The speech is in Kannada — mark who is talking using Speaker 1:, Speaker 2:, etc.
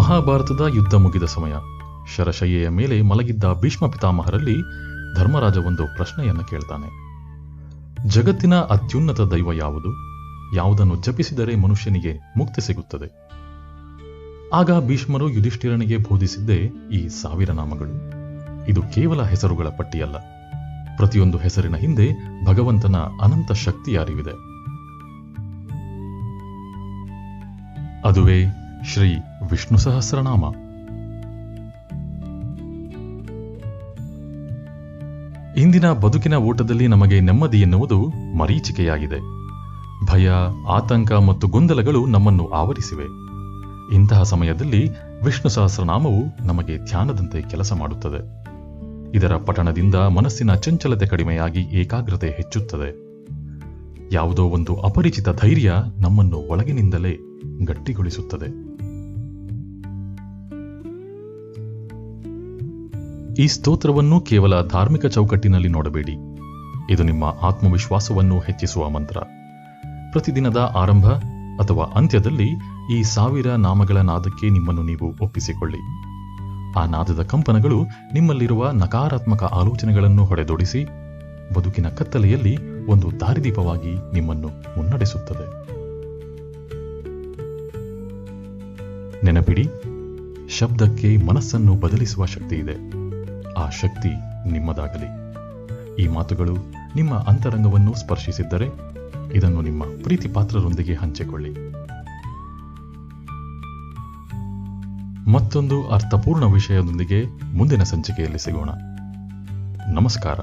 Speaker 1: ಮಹಾಭಾರತದ ಯುದ್ಧ ಮುಗಿದ ಸಮಯ. ಶರಶಯ್ಯೆಯ ಮೇಲೆ ಮಲಗಿದ್ದ ಭೀಷ್ಮ ಪಿತಾಮಹರಲ್ಲಿ ಧರ್ಮರಾಜ ಒಂದು ಪ್ರಶ್ನೆಯನ್ನು ಕೇಳ್ತಾನೆ. ಜಗತ್ತಿನ ಅತ್ಯುನ್ನತ ದೈವ ಯಾವುದು? ಯಾವುದನ್ನು ಜಪಿಸಿದರೆ ಮನುಷ್ಯನಿಗೆ ಮುಕ್ತಿ ಸಿಗುತ್ತದೆ? ಆಗ ಭೀಷ್ಮರು ಯುಧಿಷ್ಠಿರನಿಗೆ ಬೋಧಿಸಿದ್ದೇ ಈ 1000 ನಾಮಗಳು. ಇದು ಕೇವಲ ಹೆಸರುಗಳ ಪಟ್ಟಿಯಲ್ಲ. ಪ್ರತಿಯೊಂದು ಹೆಸರಿನ ಹಿಂದೆ ಭಗವಂತನ ಅನಂತ ಶಕ್ತಿಯ ಅರಿವಿದೆ. ಅದುವೇ ಶ್ರೀ ವಿಷ್ಣು ಸಹಸ್ರನಾಮ. ಇಂದಿನ ಬದುಕಿನ ಓಟದಲ್ಲಿ ನಮಗೆ ನೆಮ್ಮದಿ ಎನ್ನುವುದು ಮರೀಚಿಕೆಯಾಗಿದೆ. ಭಯ, ಆತಂಕ ಮತ್ತು ಗೊಂದಲಗಳು ನಮ್ಮನ್ನು ಆವರಿಸಿವೆ. ಇಂತಹ ಸಮಯದಲ್ಲಿ ವಿಷ್ಣು ಸಹಸ್ರನಾಮವು ನಮಗೆ ಧ್ಯಾನದಂತೆ ಕೆಲಸ ಮಾಡುತ್ತದೆ. ಇದರ ಪಠಣದಿಂದ ಮನಸ್ಸಿನ ಚಂಚಲತೆ ಕಡಿಮೆಯಾಗಿ ಏಕಾಗ್ರತೆ ಹೆಚ್ಚುತ್ತದೆ. ಯಾವುದೋ ಒಂದು ಅಪರಿಚಿತ ಧೈರ್ಯ ನಮ್ಮನ್ನು ಒಳಗಿನಿಂದಲೇ ಗಟ್ಟಿಗೊಳಿಸುತ್ತದೆ. ಈ ಸ್ತೋತ್ರವನ್ನು ಕೇವಲ ಧಾರ್ಮಿಕ ಚೌಕಟ್ಟಿನಲ್ಲಿ ನೋಡಬೇಡಿ. ಇದು ನಿಮ್ಮ ಆತ್ಮವಿಶ್ವಾಸವನ್ನು ಹೆಚ್ಚಿಸುವ ಮಂತ್ರ. ಪ್ರತಿದಿನದ ಆರಂಭ ಅಥವಾ ಅಂತ್ಯದಲ್ಲಿ ಈ 1000 ನಾಮಗಳ ನಾದಕ್ಕೆ ನಿಮ್ಮನ್ನು ನೀವು ಒಪ್ಪಿಸಿಕೊಳ್ಳಿ. ಆ ನಾದದ ಕಂಪನಗಳು ನಿಮ್ಮಲ್ಲಿರುವ ನಕಾರಾತ್ಮಕ ಆಲೋಚನೆಗಳನ್ನು ಹೊಡೆದೊಡಿಸಿ ಬದುಕಿನ ಕತ್ತಲೆಯಲ್ಲಿ ಒಂದು ದಾರಿದೀಪವಾಗಿ ನಿಮ್ಮನ್ನು ಮುನ್ನಡೆಸುತ್ತದೆ. ನೆನಪಿಡಿ, ಶಬ್ದಕ್ಕೆ ಮನಸ್ಸನ್ನು ಬದಲಿಸುವ ಶಕ್ತಿ ಇದೆ. ಆ ಶಕ್ತಿ ನಿಮ್ಮದಾಗಲಿ. ಈ ಮಾತುಗಳು ನಿಮ್ಮ ಅಂತರಂಗವನ್ನು ಸ್ಪರ್ಶಿಸಿದ್ದರೆ ಇದನ್ನು ನಿಮ್ಮ ಪ್ರೀತಿ ಪಾತ್ರರೊಂದಿಗೆ ಹಂಚಿಕೊಳ್ಳಿ. ಮತ್ತೊಂದು ಅರ್ಥಪೂರ್ಣ ವಿಷಯದೊಂದಿಗೆ ಮುಂದಿನ ಸಂಚಿಕೆಯಲ್ಲಿ ಸಿಗೋಣ. ನಮಸ್ಕಾರ.